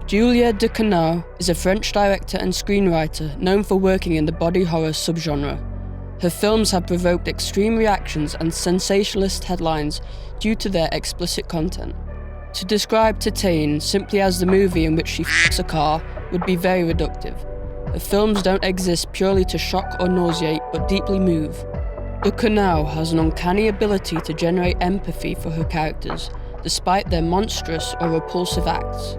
Julia Ducournau is a French director and screenwriter known for working in the body horror subgenre. Her films have provoked extreme reactions and sensationalist headlines due to their explicit content. To describe Titane simply as the movie in which she f***s a car would be very reductive. Her films don't exist purely to shock or nauseate, but deeply move. Ducournau has an uncanny ability to generate empathy for her characters, despite their monstrous or repulsive acts.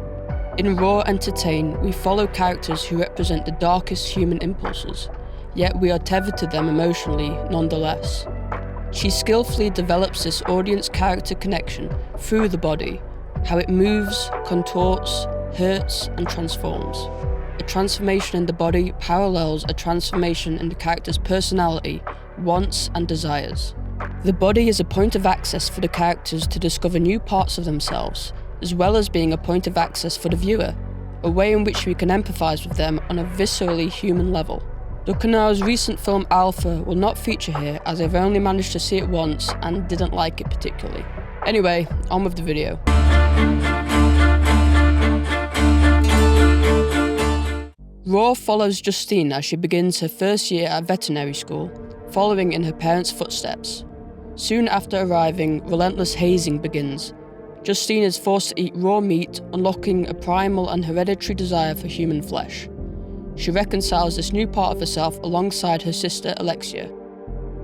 In Raw and Titane, we follow characters who represent the darkest human impulses, yet we are tethered to them emotionally nonetheless. She skillfully develops this audience character connection through the body, how it moves, contorts, hurts, and transforms. A transformation in the body parallels a transformation in the character's personality, wants, and desires. The body is a point of access for the characters to discover new parts of themselves, as well as being a point of access for the viewer, a way in which we can empathise with them on a viscerally human level. Ducournau's recent film Alpha will not feature here, as I've only managed to see it once and didn't like it particularly. Anyway, on with the video. Raw follows Justine as she begins her first year at veterinary school, following in her parents' footsteps. Soon after arriving, relentless hazing begins. Justine is forced to eat raw meat, unlocking a primal and hereditary desire for human flesh. She reconciles this new part of herself alongside her sister Alexia.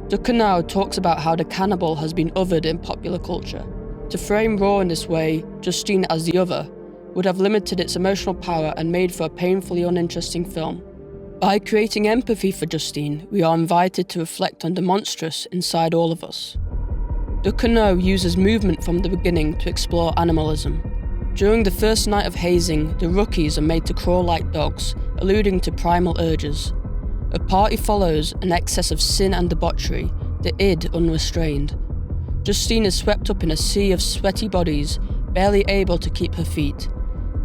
Ducournau talks about how the cannibal has been othered in popular culture. To frame Raw in this way, Justine as the other, would have limited its emotional power and made for a painfully uninteresting film. By creating empathy for Justine, we are invited to reflect on the monstrous inside all of us. Ducournau uses movement from the beginning to explore animalism. During the first night of hazing, the rookies are made to crawl like dogs, alluding to primal urges. A party follows, an excess of sin and debauchery, the id unrestrained. Justine is swept up in a sea of sweaty bodies, barely able to keep her feet.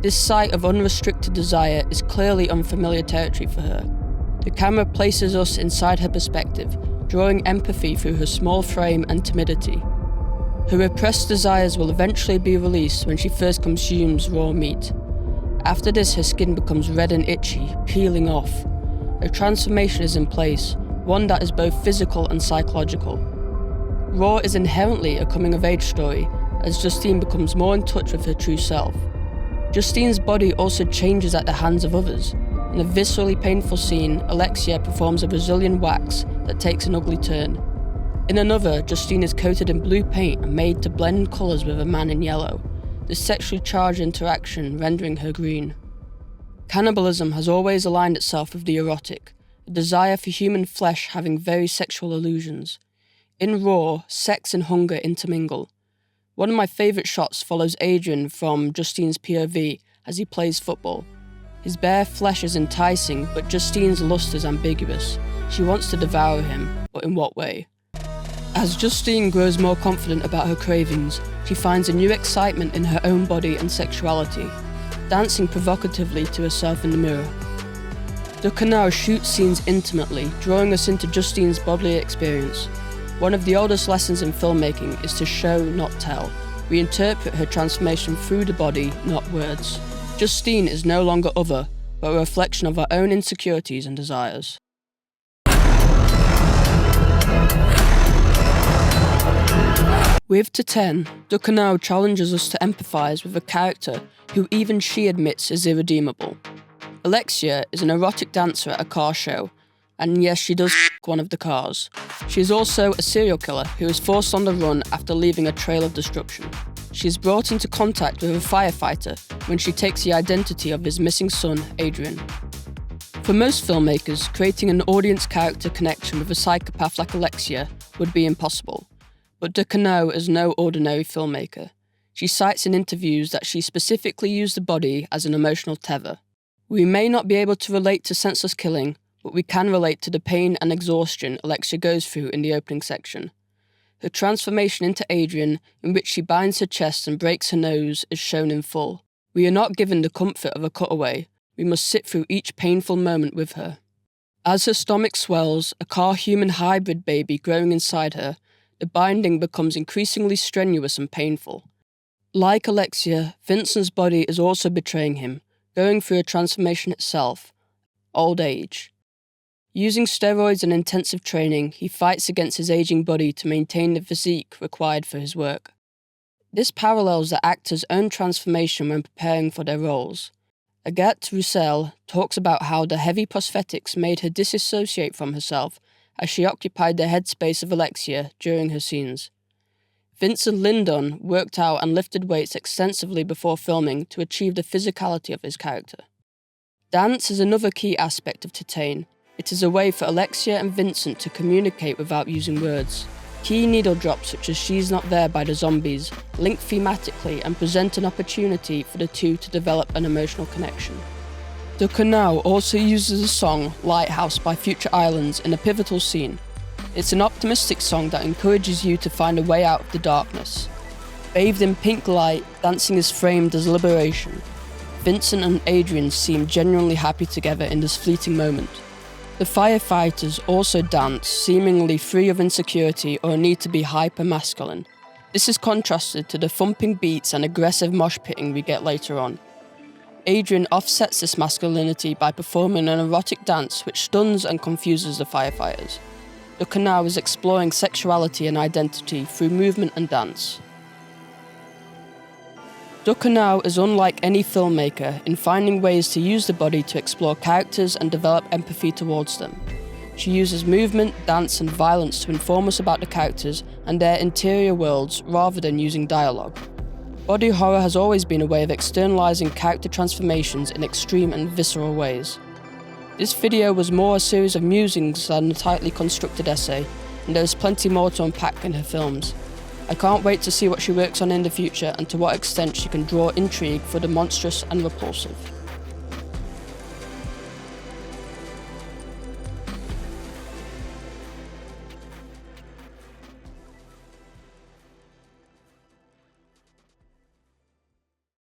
This sight of unrestricted desire is clearly unfamiliar territory for her. The camera places us inside her perspective, drawing empathy through her small frame and timidity. Her repressed desires will eventually be released when she first consumes raw meat. After this, her skin becomes red and itchy, peeling off. A transformation is in place, one that is both physical and psychological. Raw is inherently a coming-of-age story, as Justine becomes more in touch with her true self. Justine's body also changes at the hands of others. In a viscerally painful scene, Alexia performs a Brazilian wax that takes an ugly turn. In another, Justine is coated in blue paint and made to blend colours with a man in yellow, this sexually charged interaction rendering her green. Cannibalism has always aligned itself with the erotic, a desire for human flesh having very sexual illusions. In Raw, sex and hunger intermingle. One of my favourite shots follows Adrian from Justine's POV as he plays football. His bare flesh is enticing, but Justine's lust is ambiguous. She wants to devour him, but in what way? As Justine grows more confident about her cravings, she finds a new excitement in her own body and sexuality, dancing provocatively to herself in the mirror. Ducournau shoots scenes intimately, drawing us into Justine's bodily experience. One of the oldest lessons in filmmaking is to show, not tell. We interpret her transformation through the body, not words. Justine is no longer other, but a reflection of our own insecurities and desires. With Titane, Ducournau challenges us to empathise with a character who even she admits is irredeemable. Alexia is an erotic dancer at a car show, and yes, she does f*** one of the cars. She is also a serial killer who is forced on the run after leaving a trail of destruction. She is brought into contact with a firefighter when she takes the identity of his missing son, Adrian. For most filmmakers, creating an audience character connection with a psychopath like Alexia would be impossible. But Ducournau is no ordinary filmmaker. She cites in interviews that she specifically used the body as an emotional tether. We may not be able to relate to senseless killing, but we can relate to the pain and exhaustion Alexia goes through in the opening section. Her transformation into Adrian, in which she binds her chest and breaks her nose, is shown in full. We are not given the comfort of a cutaway. We must sit through each painful moment with her. As her stomach swells, a car-human hybrid baby growing inside her, the binding becomes increasingly strenuous and painful. Like Alexia, Vincent's body is also betraying him, going through a transformation itself, old age. Using steroids and intensive training, he fights against his aging body to maintain the physique required for his work. This parallels the actor's own transformation when preparing for their roles. Agathe Roussel talks about how the heavy prosthetics made her disassociate from herself as she occupied the headspace of Alexia during her scenes. Vincent Lindon worked out and lifted weights extensively before filming to achieve the physicality of his character. Dance is another key aspect of Titane. It is a way for Alexia and Vincent to communicate without using words. Key needle drops such as She's Not There by the Zombies link thematically and present an opportunity for the two to develop an emotional connection. Ducournau also uses the song Lighthouse by Future Islands in a pivotal scene. It's an optimistic song that encourages you to find a way out of the darkness. Bathed in pink light, dancing is framed as liberation. Vincent and Adrian seem genuinely happy together in this fleeting moment. The firefighters also dance, seemingly free of insecurity or a need to be hyper-masculine. This is contrasted to the thumping beats and aggressive mosh pitting we get later on. Adrian offsets this masculinity by performing an erotic dance which stuns and confuses the firefighters. Ducournau is exploring sexuality and identity through movement and dance. Ducournau is unlike any filmmaker in finding ways to use the body to explore characters and develop empathy towards them. She uses movement, dance, and violence to inform us about the characters and their interior worlds rather than using dialogue. Body horror has always been a way of externalizing character transformations in extreme and visceral ways. This video was more a series of musings than a tightly constructed essay, and there is plenty more to unpack in her films. I can't wait to see what she works on in the future and to what extent she can draw intrigue for the monstrous and repulsive.